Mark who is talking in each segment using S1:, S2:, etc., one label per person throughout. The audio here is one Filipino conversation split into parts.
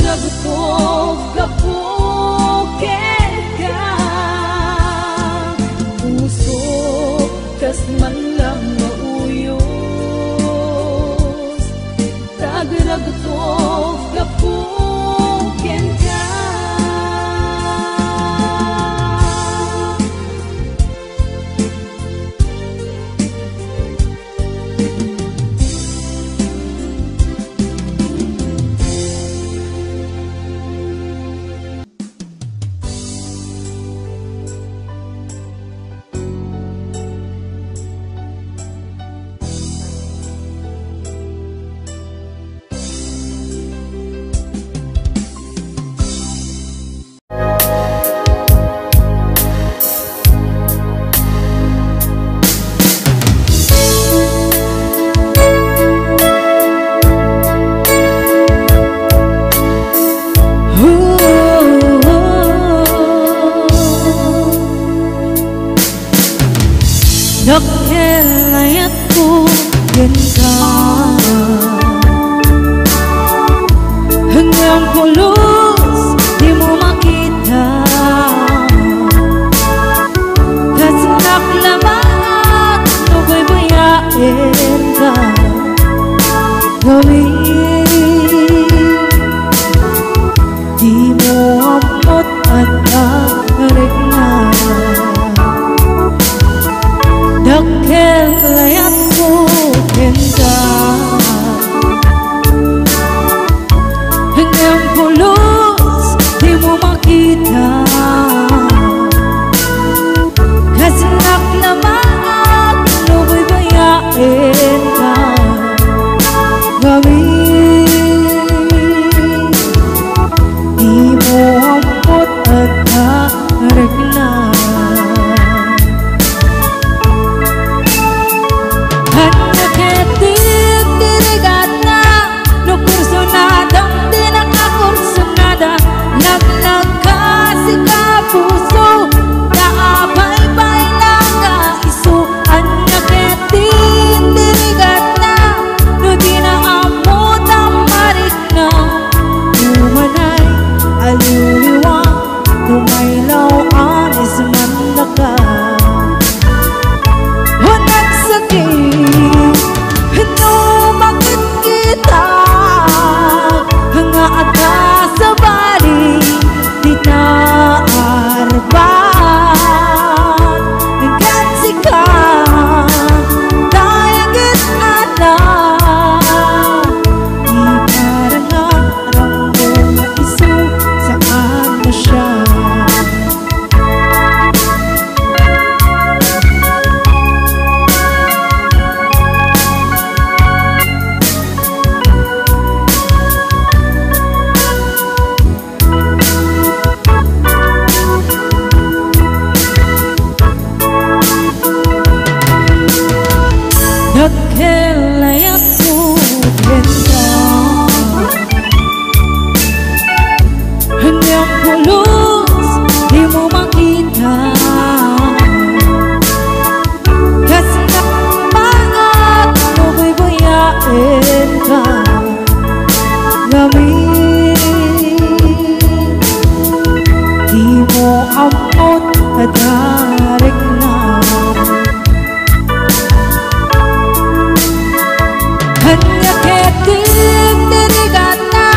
S1: Tagragtog kapukin ka, puso kas man lang mauyos. Tagragtog kapukin ka.
S2: Naghilayat ko din ka hanggang pulos di mo makita, kasi naklamat nabaybayain ka gawin. Di mo amot at karig na naghilayat ko din ka hanggang pulos di mo makita, kasi naklamat nabaybayain ka gawin. Di mo amot at karig na naghilayat ko din ka hanggang pulos di mo makita, kasi naklamat nabaybayain ka gawin. Di mo amot at harig na hanya keting dirigata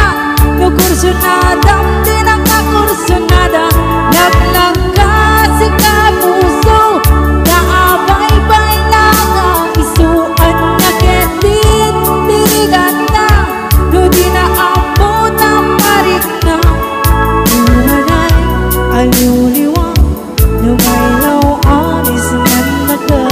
S2: nukursunada di nakakursunada naglangkas ka puso naabay-bay lang ang isu. Hanya keting dirigata no di naabot ang marik na umanay aliw-liwang lumaylaw anis man naga.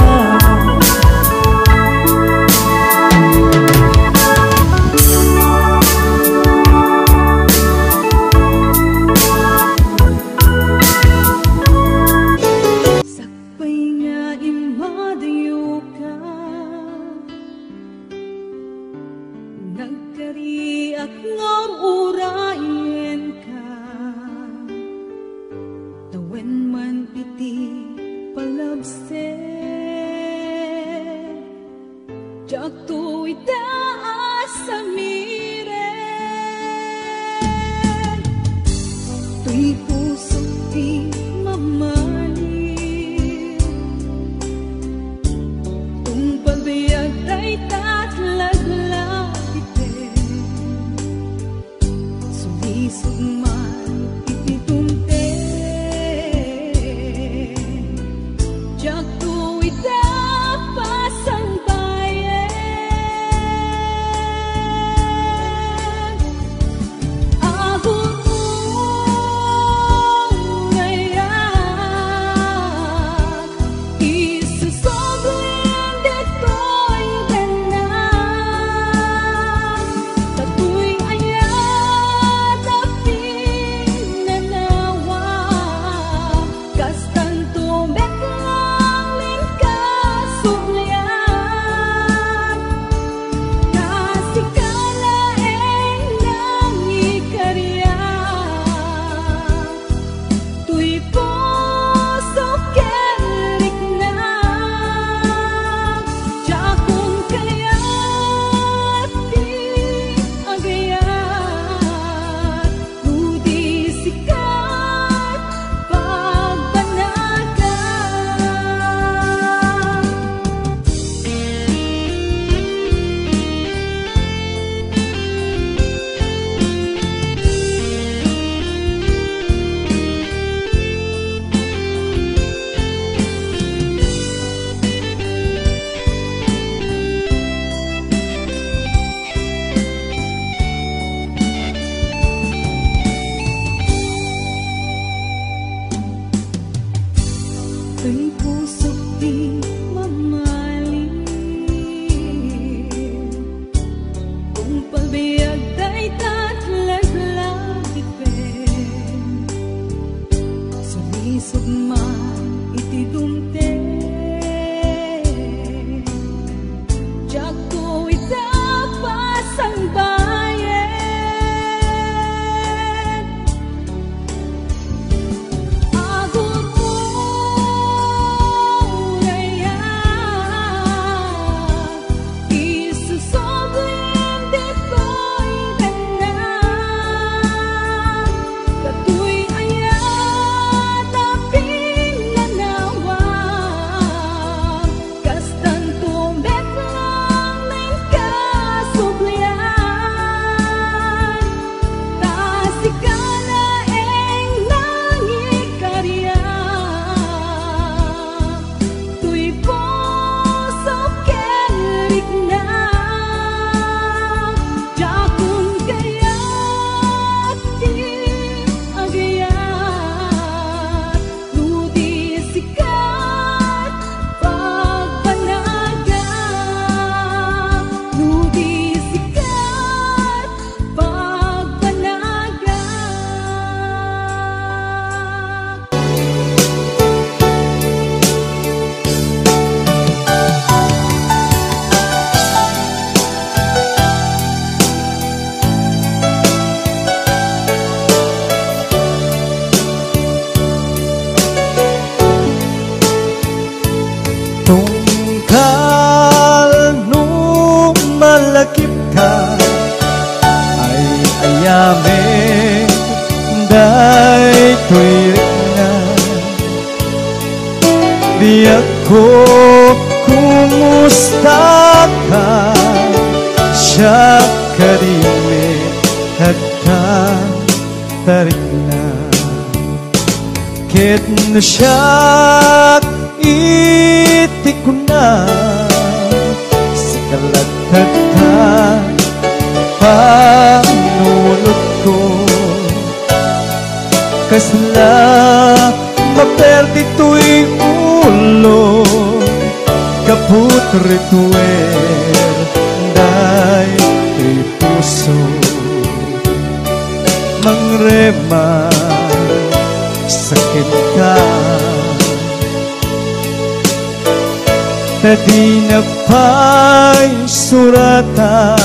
S1: Nagkariak ngam urayan ka, tawen man iti palabse, jak tu itaas sa mire. Sumisugman iti tumten jak tuwid pasang bayan agon ngayak isusoblin detoy tanan tatuy ayat apin nanawa kastan tumek langin kasumlian kasikalaeng nangikarya tuy puso kerik na jakong kayat di agayat ludi sikat pagbanagan Ang puso't di mamahalin kung pagbiag day tatlaglagipen sumisugman iti dumten jak tuwid pasang bayan agon ngayak isusoblin detoy tanan katuy ayat apin nanawa kastan tumek langin kasumlian kasikalaeng nangikarya tuy puso kerik na jakong kayat di agayat ludi sikat pagbanagan ludi sikat pagbanagan
S3: Tungkal nung malakip ka ay ayamin day tuwirik na di ako kumusta ka siya karimit at ka tarik na kit na siya iti ko na sa kalatag ka panulot ko kasla maperdi to'y ulo kaput rituer day to'y puso mangrema sakit ka tadi na pa'y suratan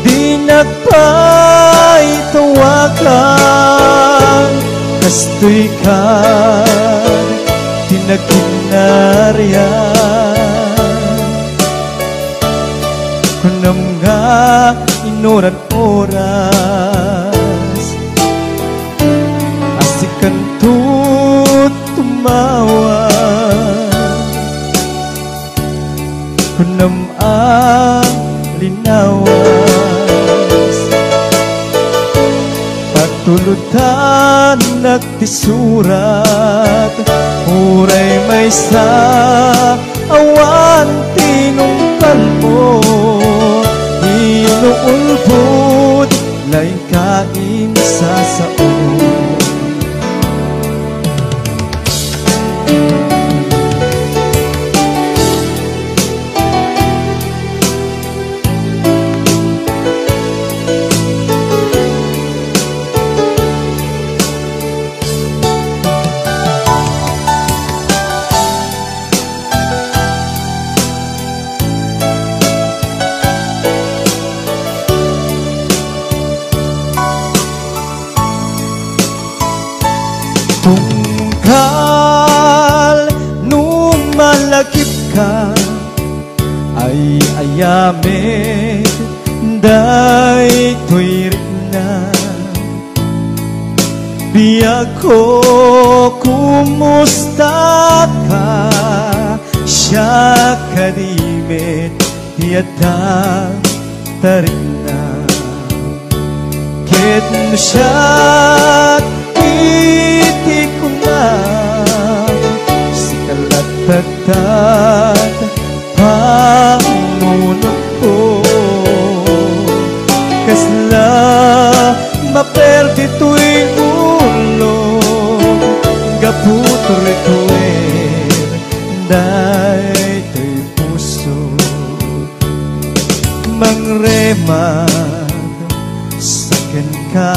S3: di na pa'y tawagan kastoy ka tinaginaryan kunam nga inoran oras asikan tumawa kunam ang linawas Patulutan nagtisurat, uray may sa awan tinungkal mo, inuulbod lain kain sa saon. Tungkal nung malakip ka ay ayamin day tuwirik na. Biyag ko kumusta ka, siya kadimit tiyata tarik na. Ket no siya iti ko na si kalatagtag pangunod ko, kasla maperdi tuwing ulog gaputor-tuwir day to'y puso mangremad sa ka.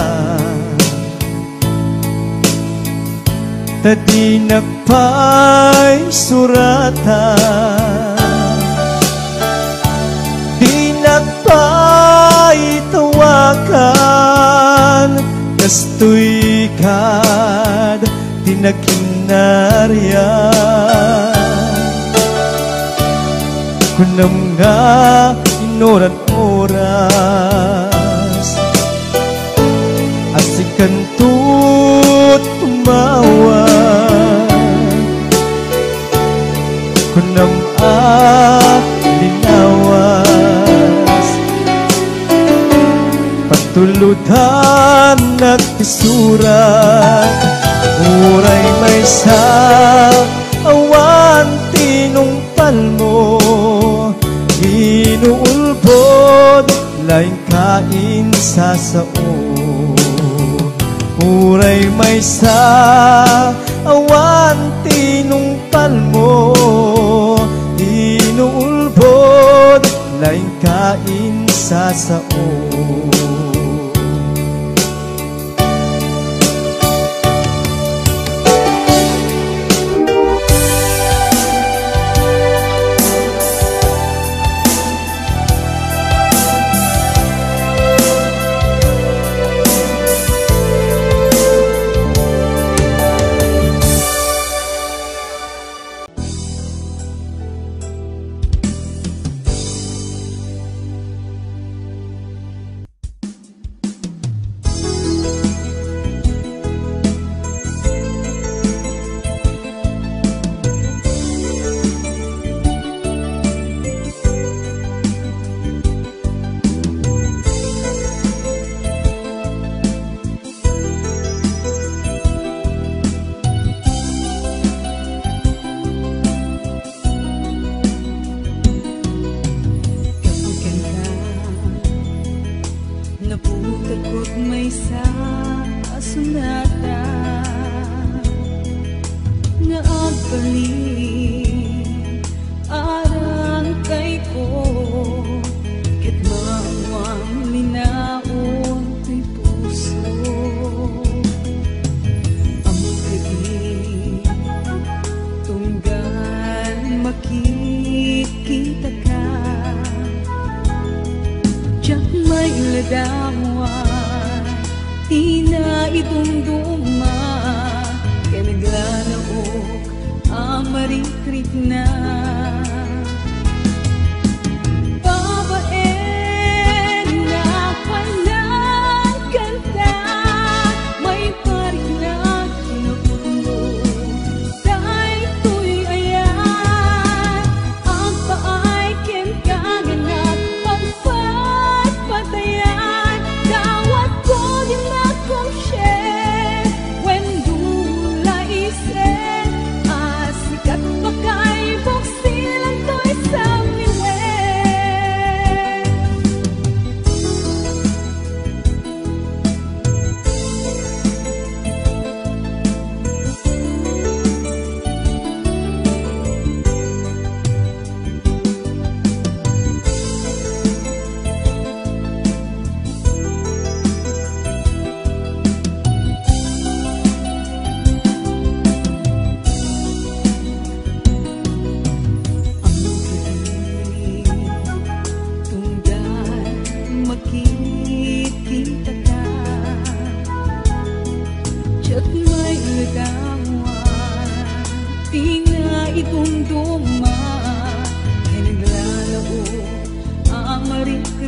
S3: Tadi nagpay surata, di nagpay tawakan, kastoy kad di nagkinarya. Kunam nga inoran-oras, asikan tut tumawa. Kunam linawas, patulutan nagtisurat, uray may sa awan tinungpal mo, inuulbod lain kain sa sao. Uray may sa awan tinungpal mo, inuulbod lain kain sa sao.
S1: Share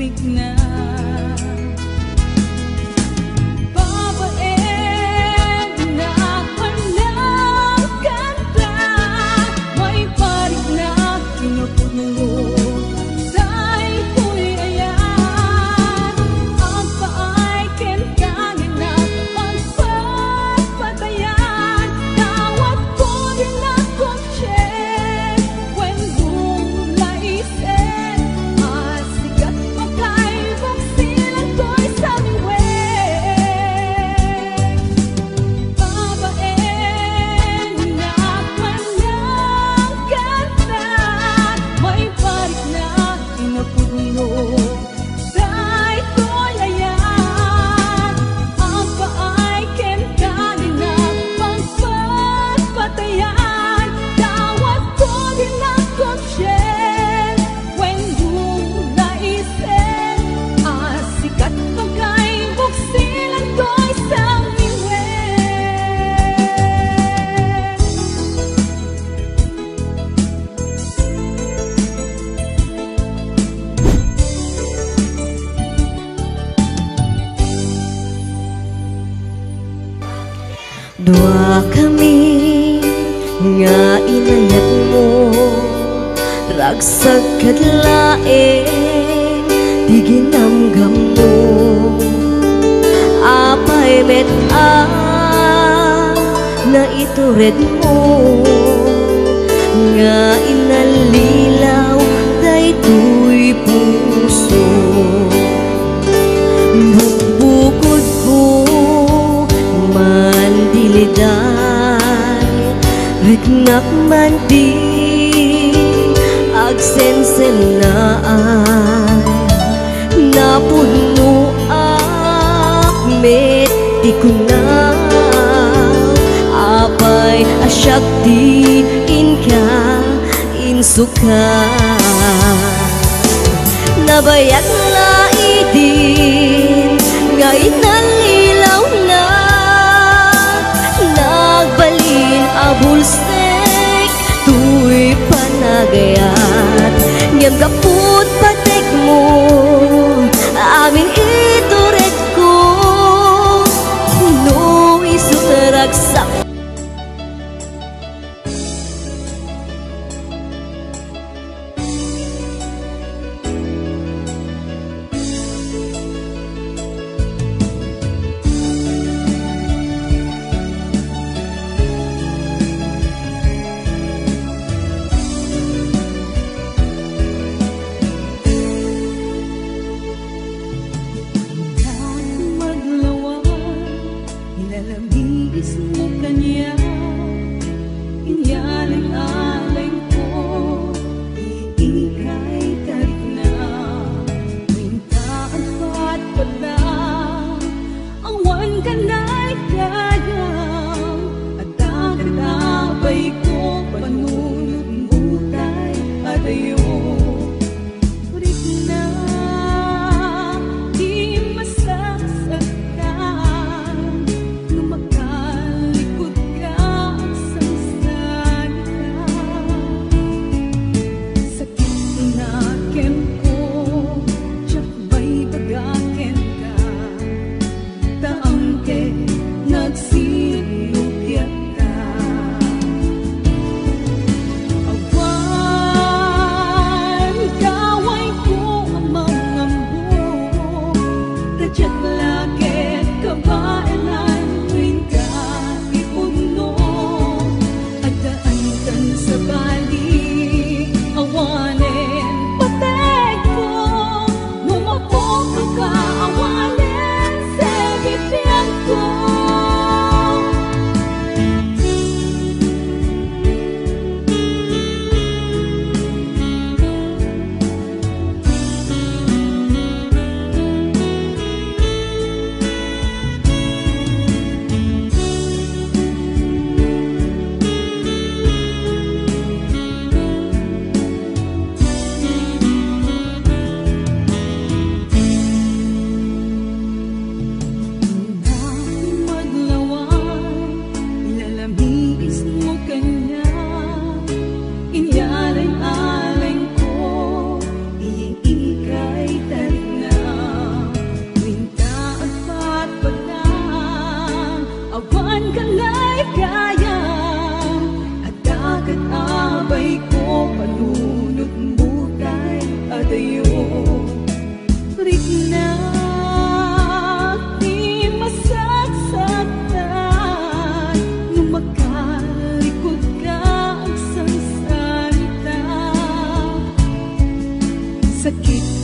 S1: balik na. Babaeng na walang ganda, may parik na pinupuno sa ito'y ayan. Ang paay kentangin na pagpapatayan, tawag ko rin akong check when bumlaisen. Asikat makaibang silang ko'y sa miwek. Babaeng na walang ganda, may parik na pinupuno sa ito'y ayan. Ang paay kentangin na pagpapatayan, tawag ko rin akong check when bumlaisen. Asikat makaibang silang ko'y sa miwek.
S2: Dua kami nga inayat mo, ragsag kadlaeng di ginamgam mo. Apay met-a na itured mo, nga inalilaw daytoy puso. Bukod ko mandiliday, ritnak man di agsensen na ay napuno akmet di ko na apay asyak di inka insuka. Nabayat na idin nga inalilaw na nagbalin abulsek tuy panagayat. Ngem kaput patek mo amin itured ko, no isutragsak.
S1: Maglawan, nilalamigis mo kanya, inyaling-aling ko, iikay tarik na. Mintaan pa't padang, awan ka na'y kayang, at dapat-abay ko, panunod butay at ayo. Ulit na, di masasaktan, lumakalik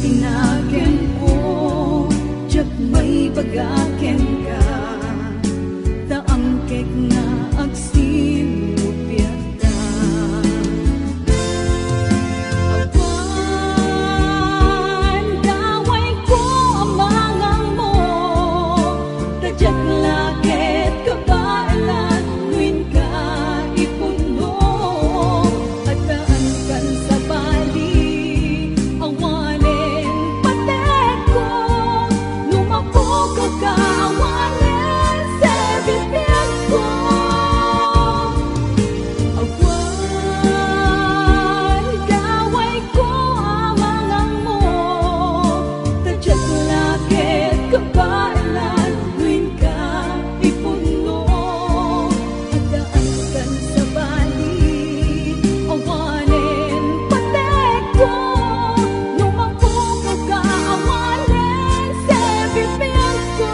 S1: tinaken ko, jak may bagaken ka, taangkek na agsimupyat ka. Awan, daway ko amangang mo, tadyak lakit kabailan, nuin ka ipuno, at daan kan sa bali, awanin patek ko, lumako ka kaawanin sa bibig ko. Awan, daway ko amangang mo, tadyak lakit kabailan, nuin ka ipuno, at daan kan sa bali, awanin patek ko, lumako ka kaawanin sa bibig ko.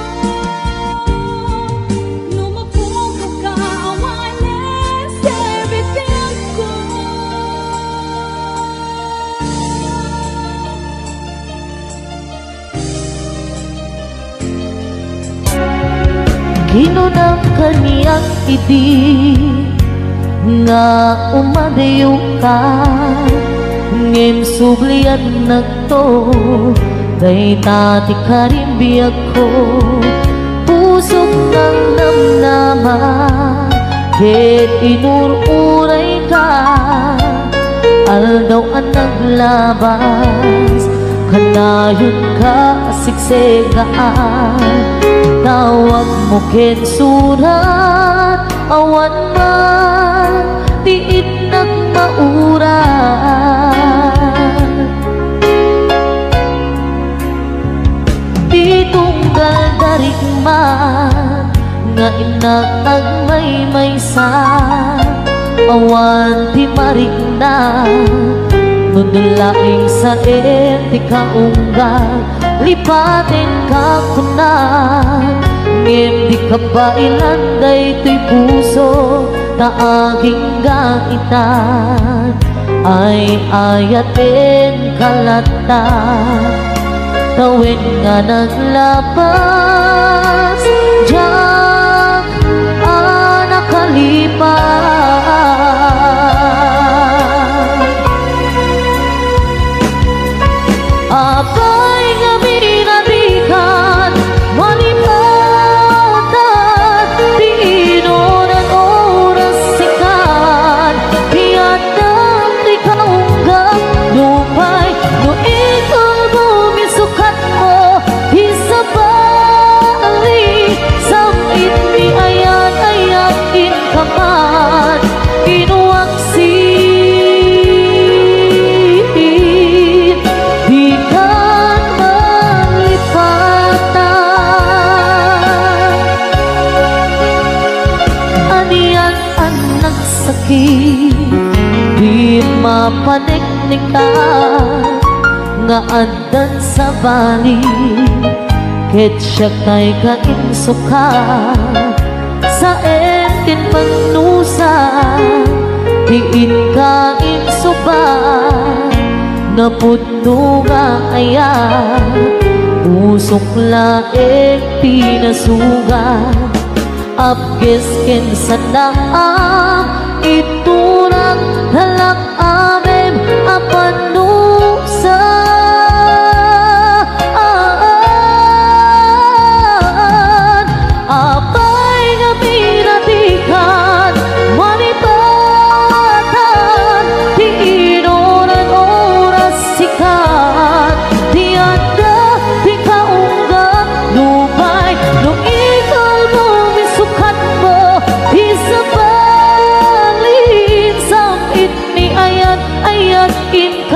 S1: Lumako ka kaawanin sa bibig ko.
S2: Ginunang kaniyang idi nga umadayo ka, ngem sublian nagto day tati karimbiyag ko, pusok ng namnaman ket inururay ka, aldaw ang naglabas kanayon ka siksegaan, tawag mo ken surat awan man diit nagmaurat, di tunggal darig man nga inag may-maysa, awan di marig na nundulaing sa enti kaunggal, lipatin ka kunan, ngem di ka bailan daytoy puso na aging gaitan, ay ayatin kalatan, tawin nga naglabas diyak nakalipas. Abay nga minatikan, malipatan, di inunan oras sikan, tiyadang di kaunggang lupay, no ikol bumisukat mo, isabali, samit ni ayan-ayakin kaman, kinuwaksin, di ka malipatan. Aniyan ang nagsakit, di mapaniknikan, nga andan sa bali, ket siya kay kainsukan, sa entin magnusa, diin ka insuban, napudno nga ayan, usok laeng pinasugan, apkes ken sanaam, iturang halak amem apanusa. Apay nga pinatikan, malipatan, di inunan oras sikat, di anda di kaunggang lupay, no ikal bumisukat mo, isabalin, samit ni ayat-ayat in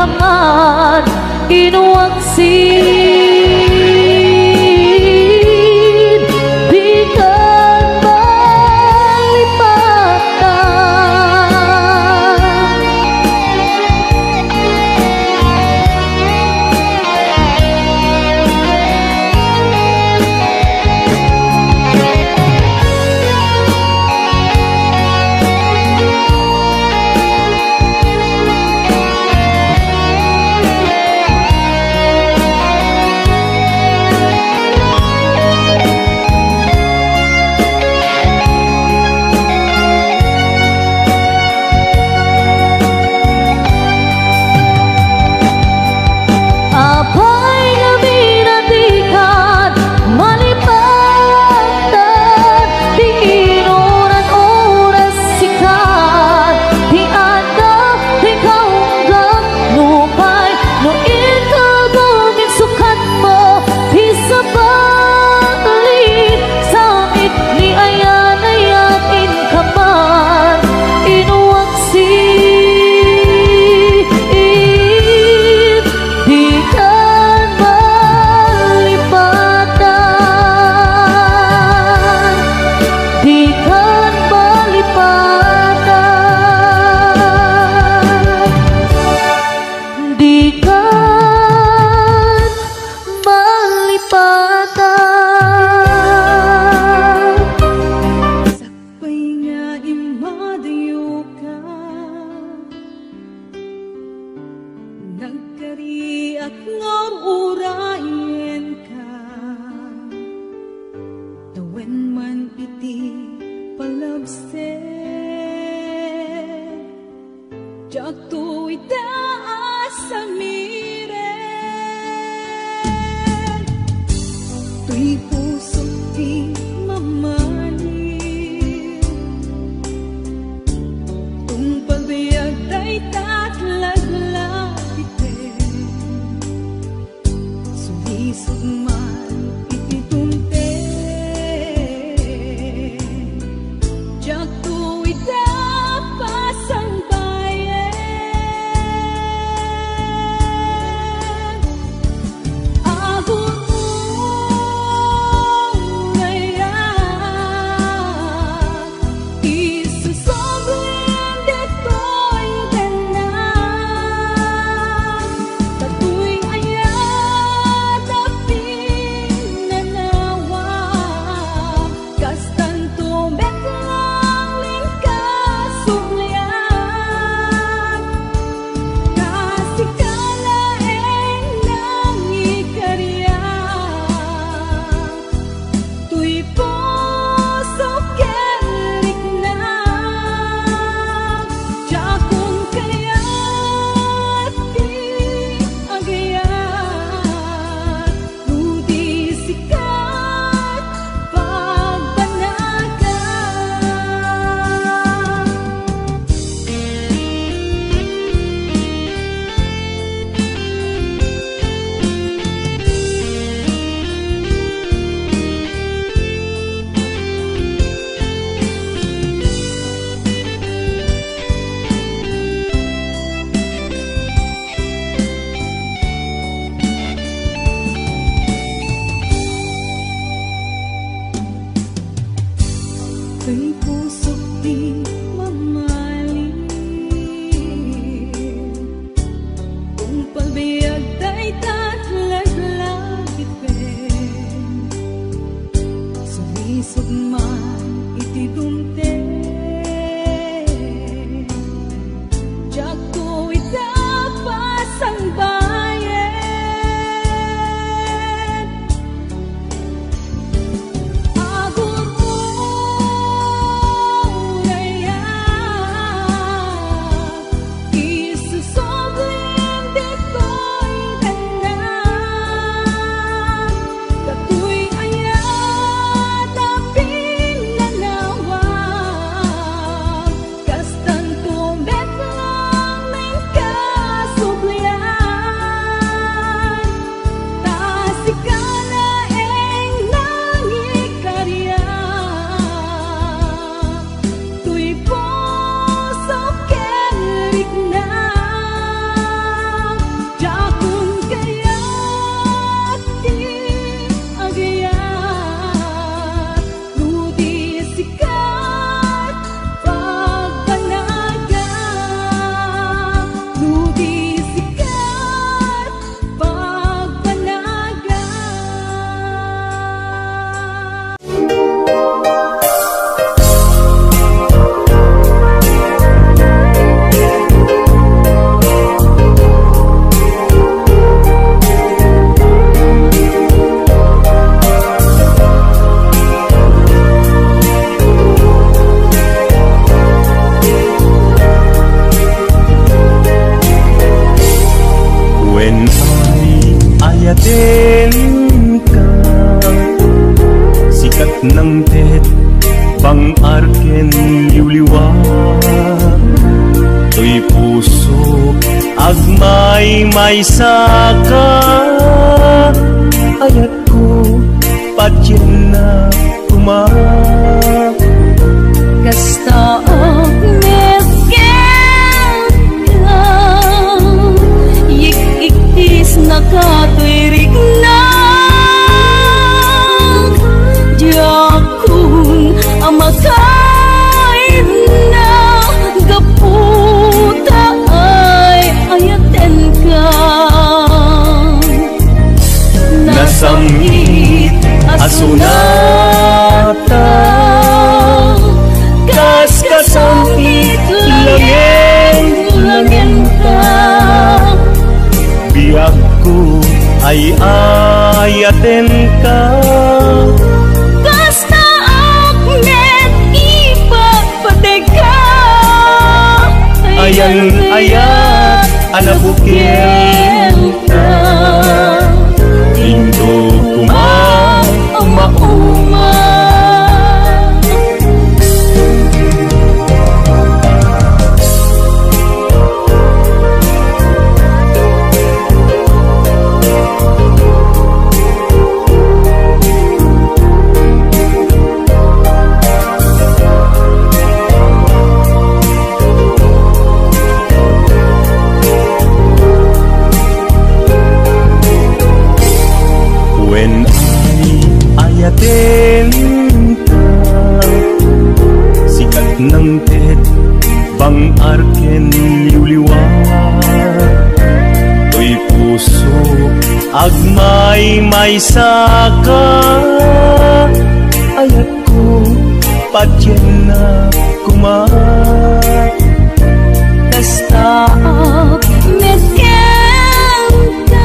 S4: May saka ayat ko patyan na tumak
S1: Kasta ang mesken ka Yik-ikis nakatwirig na Diyakong amakain na Gaputa ay ayaten ka
S4: Nasamit asunata Kas-kasampit langin ka Biyak ko ay ayaten ka
S1: Kasta akmet ipagpadeka
S4: Ayan-ayat anabukil ka Indo kuma When ayatin ka, sikat ng tet bang arken liwliwat, to'y puso agmay may saka, ayat ko patyan na kumat.
S1: Kasta medkem ka,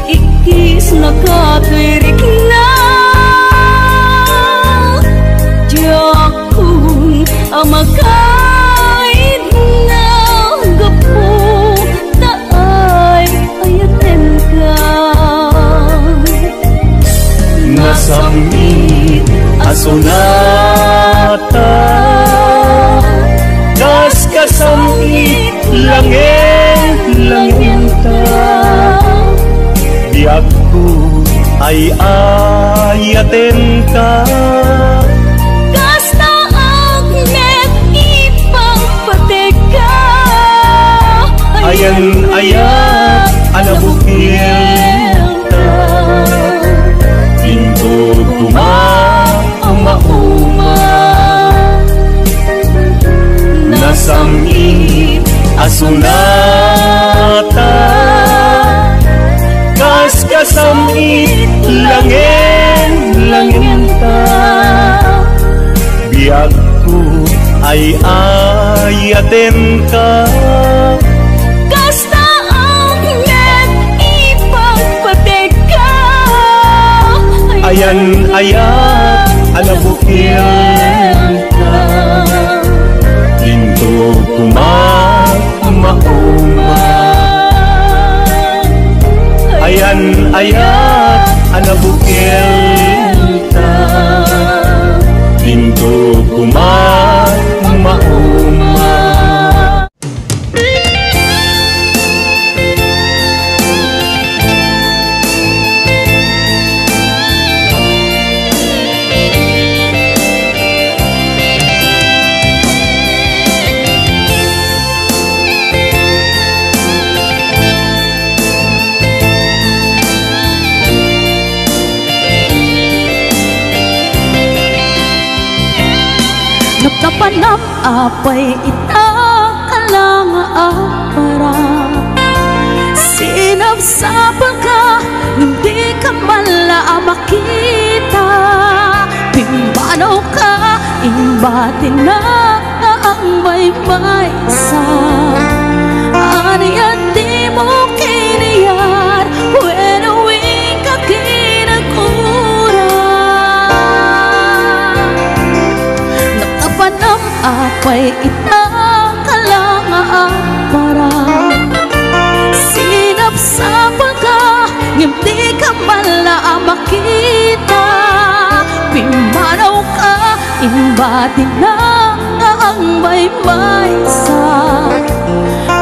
S1: ikis nakatuirik na, jakong amakait na gapo, taay ayaten ka.
S4: Nasamit asunata, kas kasamit langin ta, biag ko ay ayaten ka.
S1: Kasta agnet ipagpateka,
S4: Ayan ayat anabukil ta, pinto uma nasamit asunata, kas kasamit langin ta, biag ko ay ayaten ka.
S1: kasta agnet ipagpateka,
S4: Ayan ayat anabukil ka, pinto kumauma. Ayan ayat anabukil ka, pinto kumauma.
S2: Nagkapanap apay ita kalang para sinabsabal ka, hindi ka mala makita. Pimbanaw ka, imbatin na ang may sa aniyan di mo kiniyar, wenawing ka kinagura. Nakapanam apay ita kalang para sinabsabal ka, hindi ka mala makita. Pimbanaw ka, imbatin na ang may sa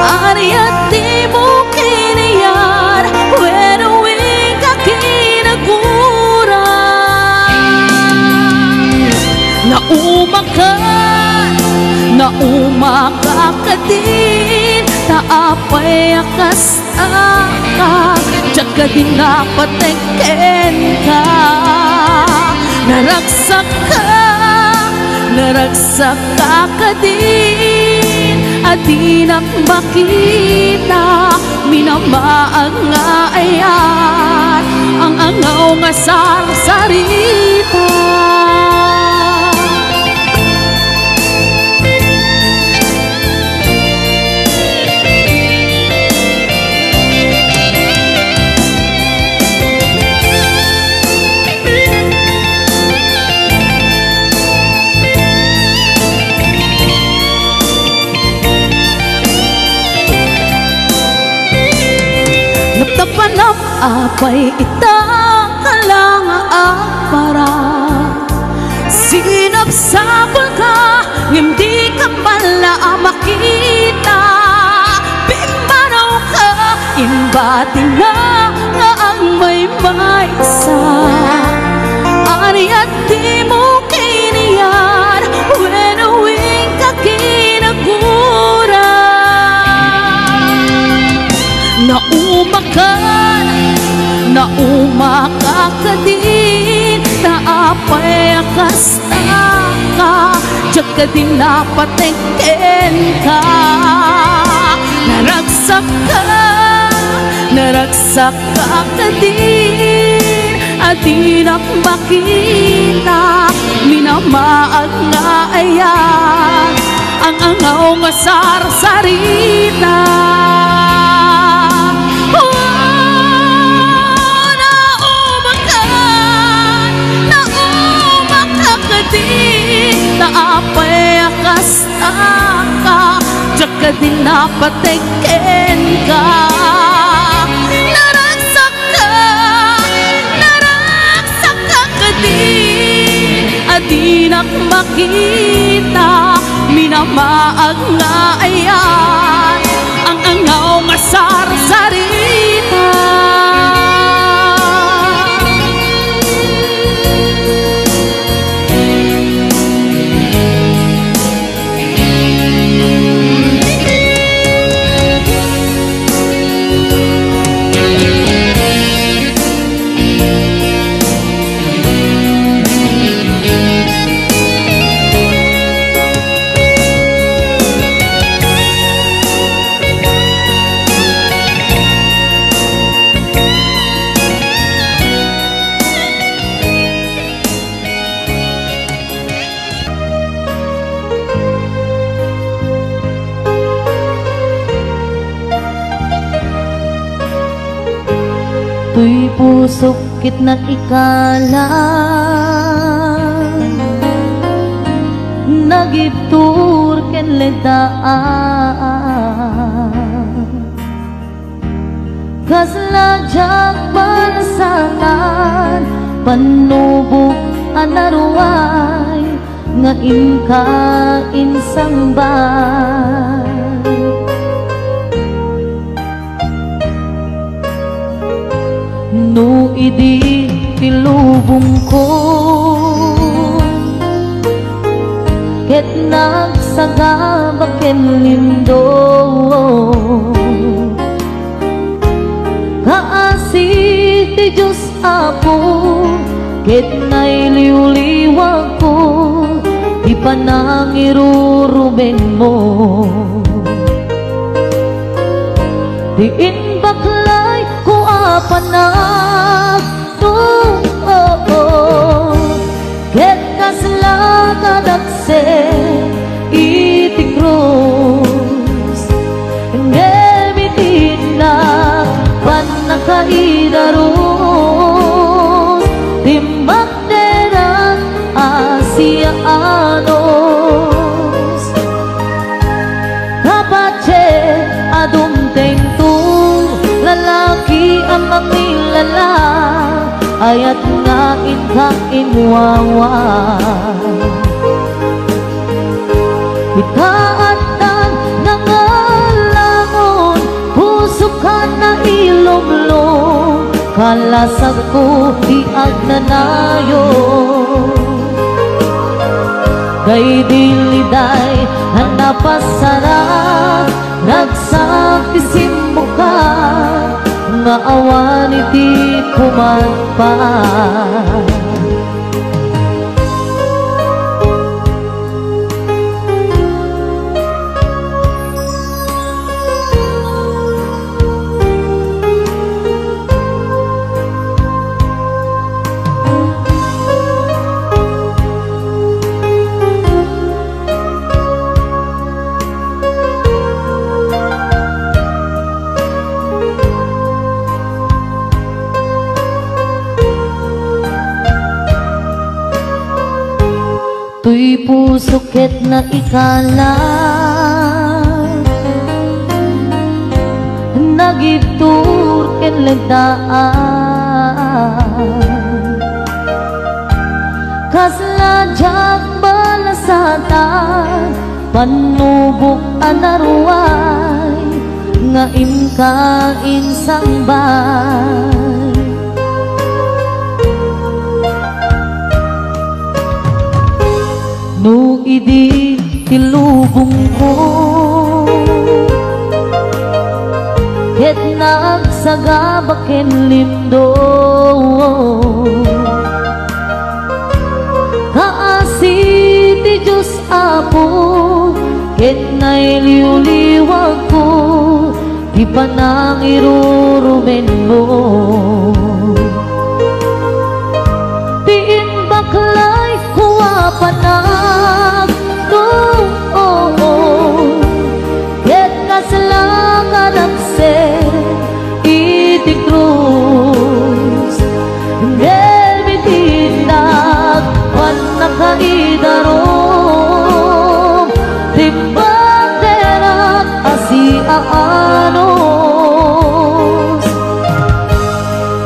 S2: aniyan di mo kiniyar, wenawing ka kinagura. Naumaka ka din, taapay akas ka, tiyak ka din napatengken ka. Naragsak ka din, at di makita. Minamaang nga ayat, ang angaw nga sarsarita. Nagtapanap apay ita kalang para sinabsabal ka, hindi ka pala makita. Pimbanaw ka, imbatin na ang may sa aniyan di mo kiniyar, wenawing ka kinagura. na umakakadin na apay akasta ka, diyak ka din napatengken ka. Naragsak ka din, adinak makita, minamaag nga ayan, ang angaw nga sarsarita. Naapay akasta ka, diyak ka din napatengken ka. Naragsak ka din, adinak makita, minamaag nga ayan, ang angaw nga sarsarita. Tuy pusok kitna ikala, nagibtur ken ledaan, kaslajak balasakan, panubok anaruay, nga inka insambay. No idi tilubong ko, ket nagsagabak ken lindo, kaasi ti Diyos Apo, ket nailiw-liwag ko, di pa nangiruruben mo. Diin baklay ko apanag ket kasla kadakse iti krus, ngemitin na panakaidarus, timakderan Asianos, kapache adumteng lalaki ang mamilala, ayat nga inka inwawa. Ikaatan nangalangon, puso ka na ilumlong, kalasag ko iag nanayon. Kay diliday ang napasarap, nagsakisim mo ka, nga awan iti kumagpaan. Tuy puso ket na ikala, nagibtur ken ledaan, kasladyak balasatan, panubok anaruay, nga imka insambay. No idi tilubong ko, ket nagsa
S1: nagabaken lindo kaasi ti Diyos Apo ket nailiw-liwag ko di pa nang irurumen mo tiin baklay kuwa panag ket kasalangan akse iti krus ngel bitinag pan nakaidarom timbang terak asi aanos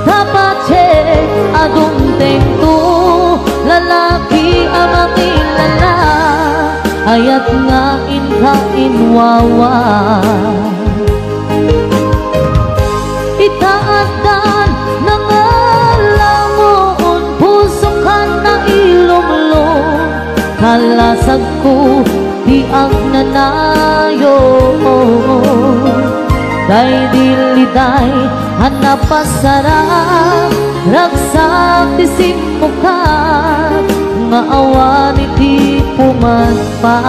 S1: tapachet adung tengto lalaki amang ilala ayat nga inwawa itaatan nangalamon puso ka na ilumlong kalasag ko di ang nanayo day diliday hanapasarang ragsak tising muka nga awan iti pumatpan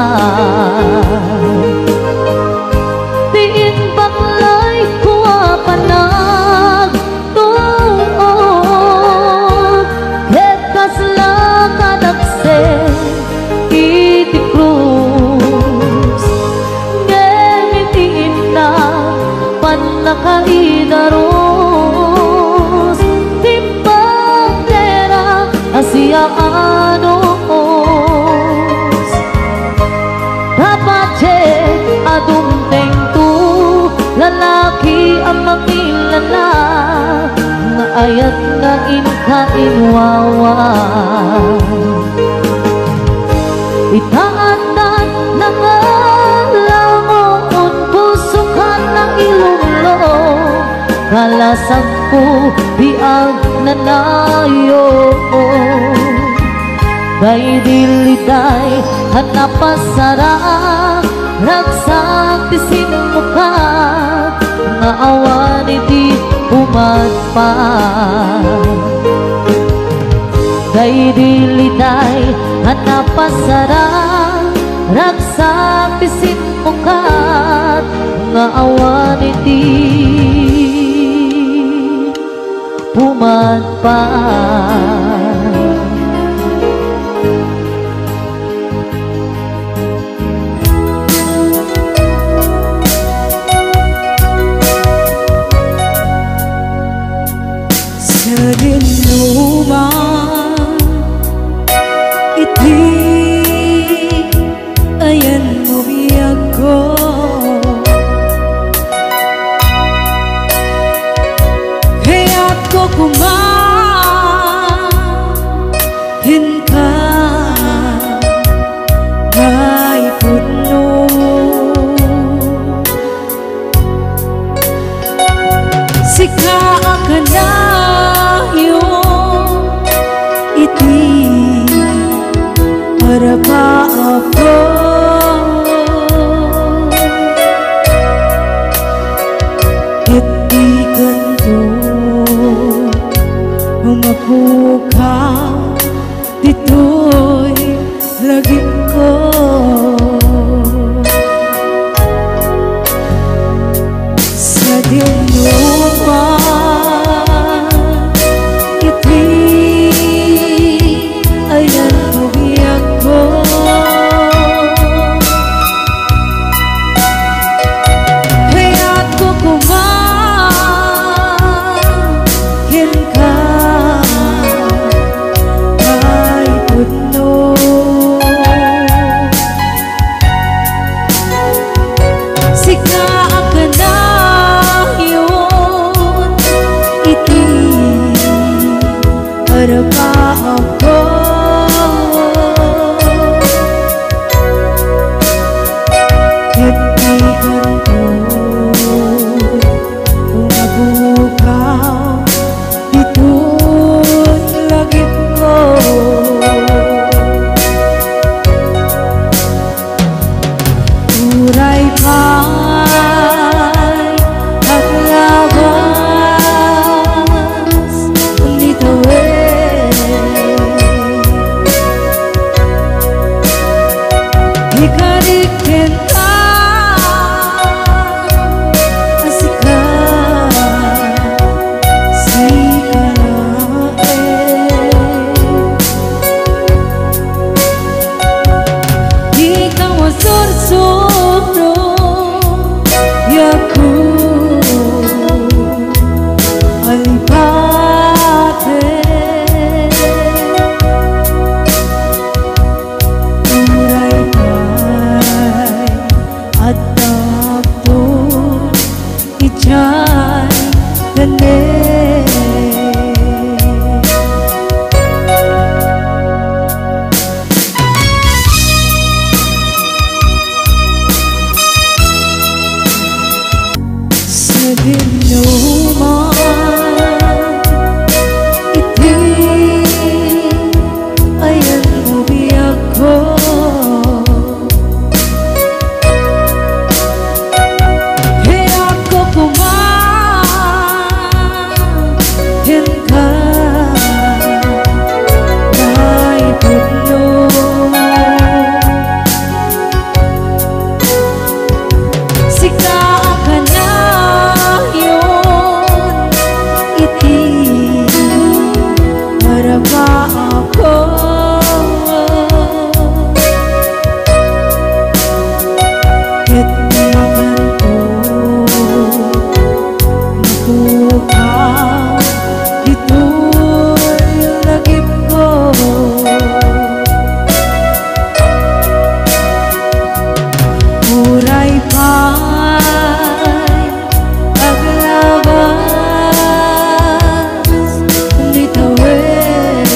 S1: tiin baklay kuwa panag tuon ket kaslakan akse iti krus ngemitiin na pan nakaidaros timbang terak asya anos tapachet adung tengtu lalaki ang makilala nga ayat nga inwawa itaatan nangalamon puso ka na ilumlong kalasag ko biag nanayo day diliday hanapasarang ragsak tising muka nga awan iti pumatpan day diliday hanapasarang ragsak tising muka nga awan iti pumatpan
S2: Luman iti ayan mo biyag ko kaya't ko kumahin ka may puno sika ka na iti para ba ako iti ganto umapukaw dito'y lagi ko sa dinuwa ayan mo biyag ko kaya't ko kumahin ka may puno sika ka na yun iti para ba ako Uray pa'y aglawan cinta asika si kalae ikaw ang sursuro yaku alipate uray pa'y atap doon ijay gane sa dinuman iti ayan umiyak ko kaya ako kumahin ka naipagno sika ka na yun iti marama ako itningan ko nakuha ito yung lagip ko uray pa'y paglabas nitawid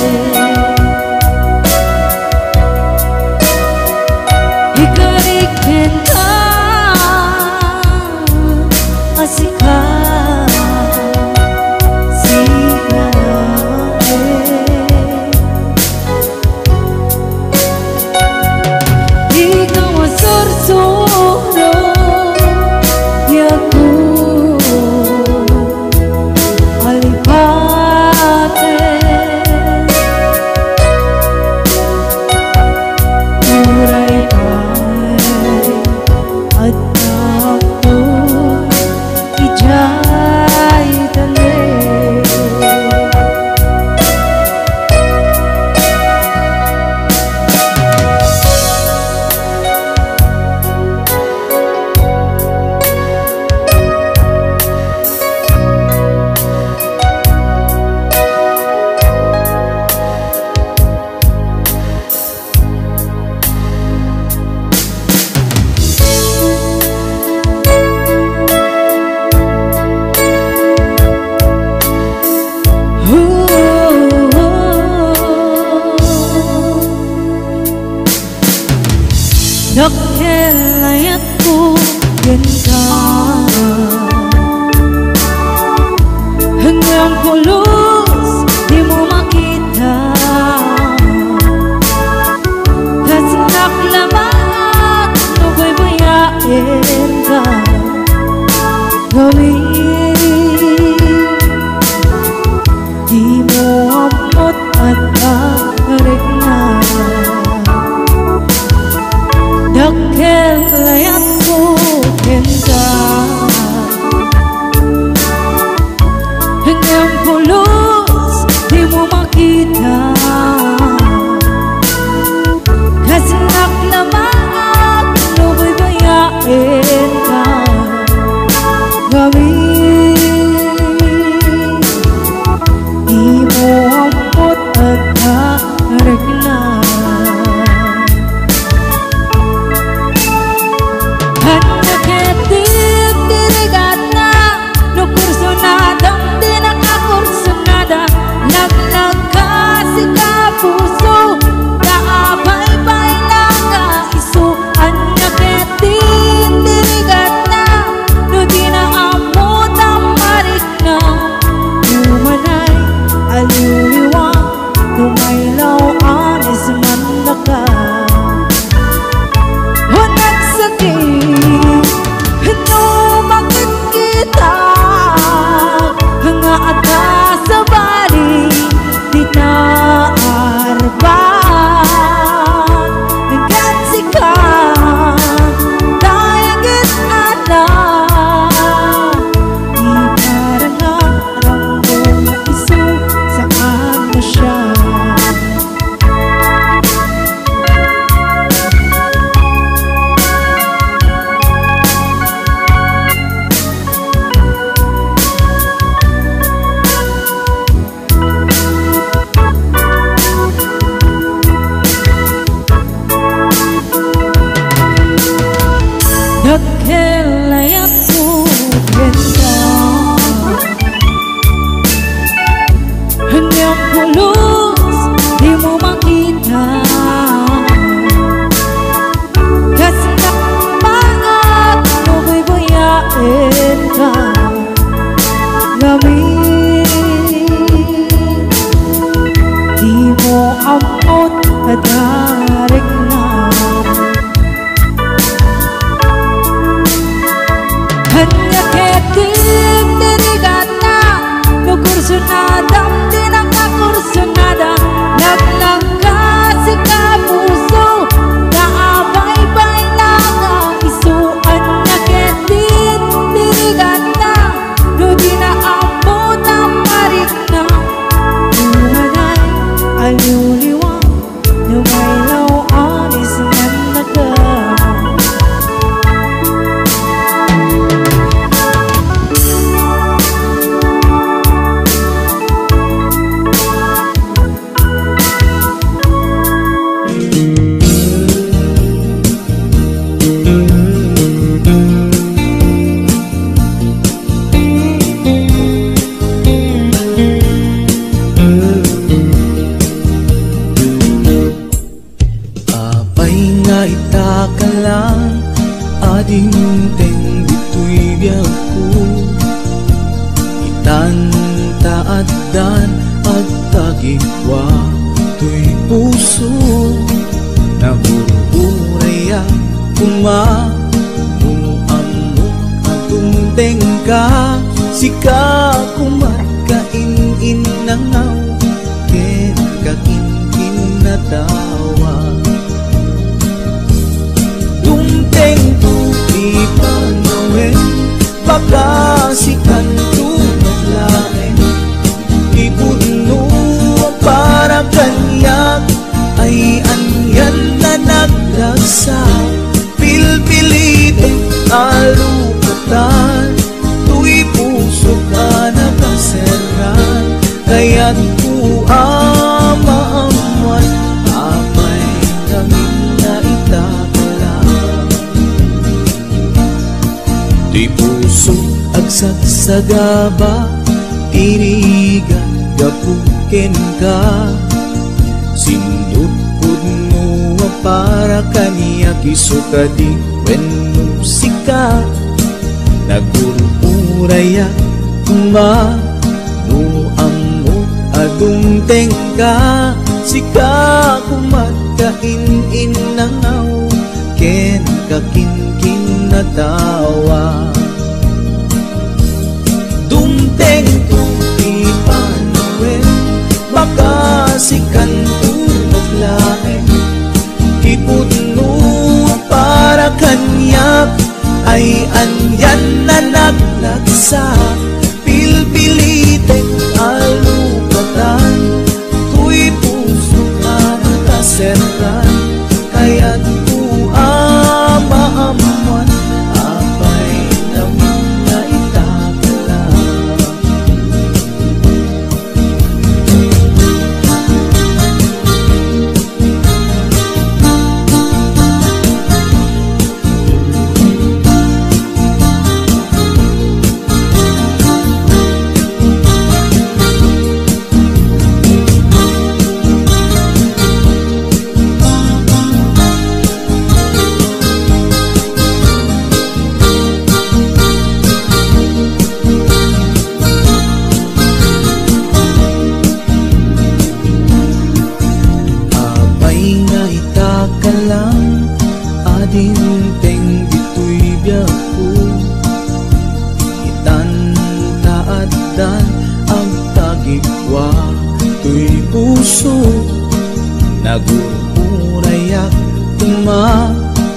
S2: madam di nakakursunada, naglangka si kapuso, naabaybay lang ang isuan na ketit, dirigat na, no di naabot ang marik na. Uwanay, aliw-liwang, lumaylaw anis man nagama.
S3: Apay nga itaka lang, ading teng dito'y biyak ko. Itantaaddan at tagikwa to'y puso, nabuburaya kumamuamok atong tengka, sika kumatkain nangaw, ken kakinkin na tawa. Dumteng tupi panawin, baka sikan tumatlain, ipuno para kanyak, ay anyan na naglagsa, pilpilitin alukatan, tu'y puso ka nakaseran, kaya't kuamaamuan, apay kami na itakalang. Di puso agsagsagaba, tirigan gapukin ka, sinudpud mo para kaniya kisuka di wen musika, nagururaya kuma nuammo adung tengka, sika kumatkain nangaw, ken kakinkin na tawa. Dumteng tupi panawin, baka sikan tumatlain, ipuno para kanyak, ay anyan na naglagsa, pilpilitin alukatan, tu'y puso ka nakaseran, kaya't kuamaamuan, apay naman na itakalang. Lang ading teng dito'y biyak ko, itantaaddan ang tagikwa to'y puso, nagururayak kumanuamok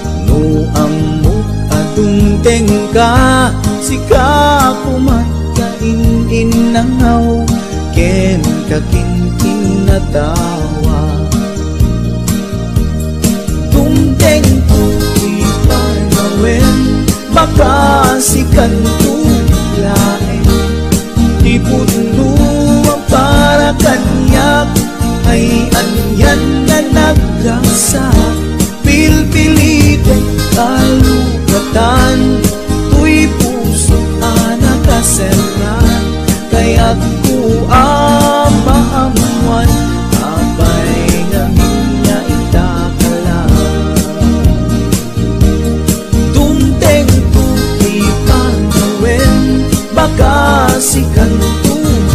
S3: atong tengka, sika kumatkain nangaw, ken kakinkin na tawa. Dumteng tupi panawin, baka sikan tumatlain, ipuno para kanyak, ay anyan na naglagsa, pilpilitin alukatan, tu'y puso ka nakaseran, kaya't kuamaamuan, apay namin na itakalang. Dumteng tupi panawin, baka sikan tumatlain,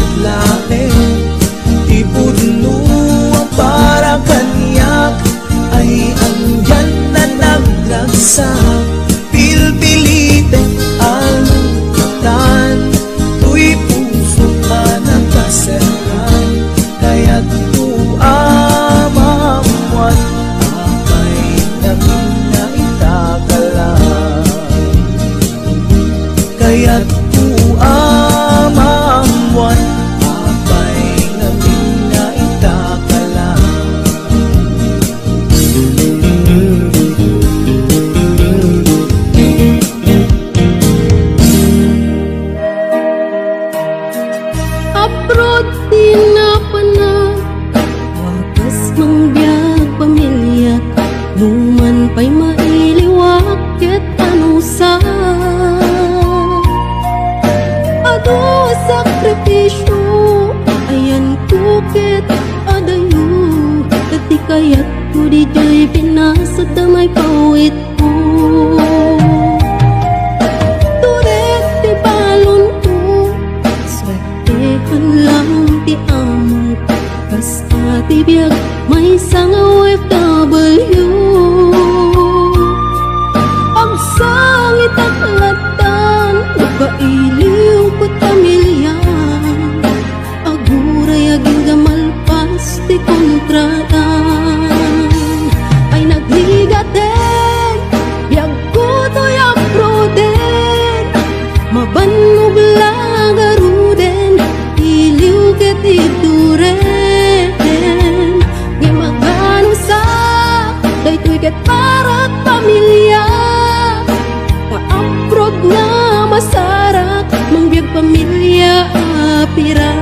S5: sa damay pawit ko. Turet ti balon ko, swertehan lang ti amang kas ati biyag may sang OFW. Ang sangit at latan, nagkailiw ko pamilya. Aguray aging gamalpas ti kontratan. Ay nagligaten, biyag ko to'y aproden. Mabanog lagaruden, iliw ket ituren. Nga magano sa, daytoy ket parat pamilya. Ka-aprod nga masarak, mangbiyag pamilya apira.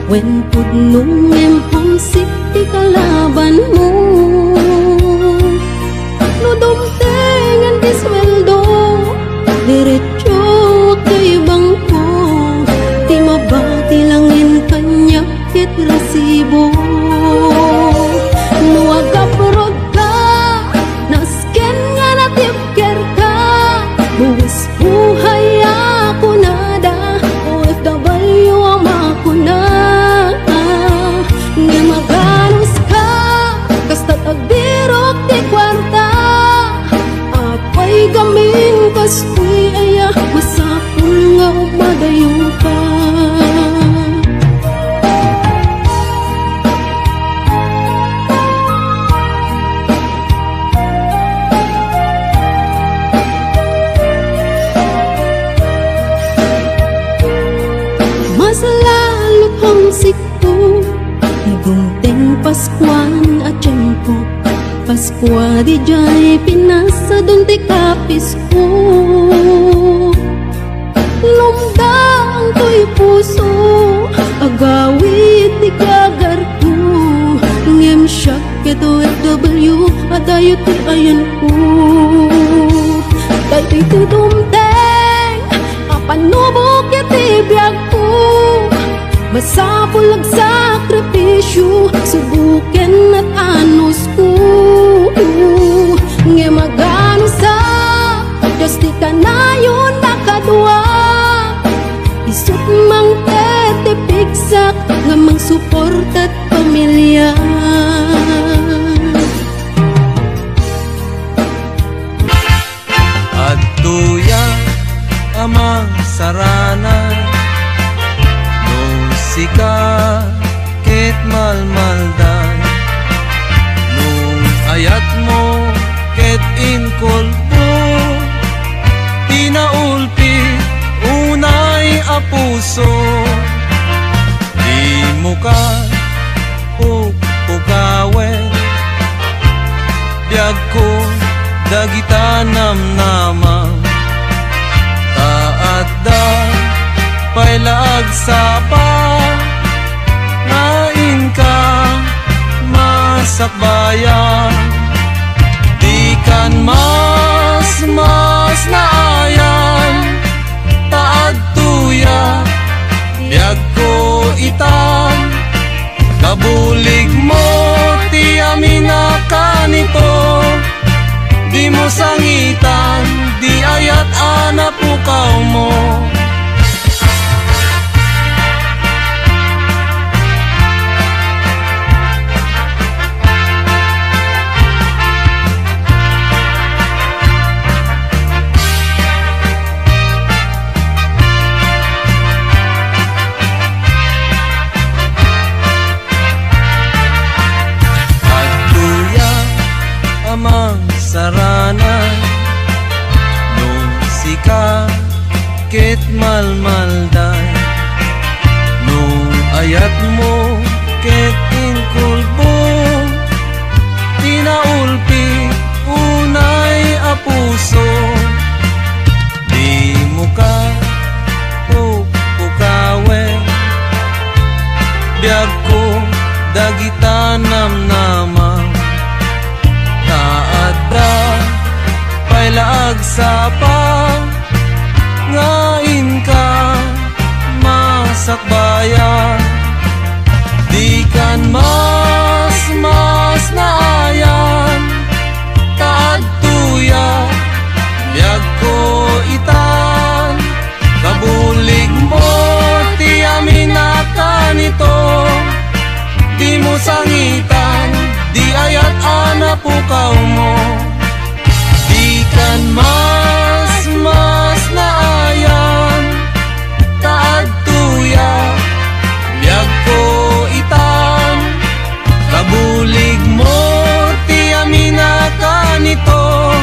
S5: When pudnong empong ti kalaban mo, no dumtengan di sweldo, diretso kay bangko, ti mabati langin kanya kit resibo. No agaprod ka, nasken nga natipker ka, buwis buhay ako nada, OFW ang makuna. Nga maganos ka, kasta tagdirok ti kwarta. Apay gaming kastoy aya, masapul nga madayo ka. Mas lalo't homesick ko, nagungteng Paskuan at tiyempo. Paskwa di jay pinasa dun ti kapis ko. Lumdang to'y puso, agawit ti gagar ko. Ngem siyak ket OFW, adayo ti ayan ko. Daytoy tudumteng, apanubok ket ti biyag ko. Masapulag sakripisyo, subuken at anos ko. Nga magano sa, Diyos di ka na yun nakadwa. Isut mang tetipigsak, nga mang support at pamilya.
S3: At tuya amang sarana, sika ket malmaldan. Nung ayat mo ket inkolpo, tinaulpi unay a puso. Di mo ka pukawen, biyag ko dagita namnamang. Taat da pailag sapa, ngain ka masakbayan. Di kan mas naayan, taad tuya biyag ko itan. Kabulig mo ti amina kanito, di mo sangitan, di ayat anapukaw mo. Sarana nung sika ket malmalday. Nung ayat mo ket inkulbo, tinaulpi unay a puso. Di mo ka pukawen, sangitan, di ayat ana pukaw mo. Di kan mas naayan, taad tuya, biyag ko itan. Kabulig mo, ti amina ka nito.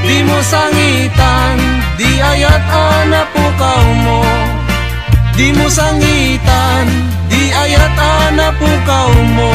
S3: Di mo sangitan, di ayat ana pukaw mo. Di mo sangitan, di ayat ana pukaw mo.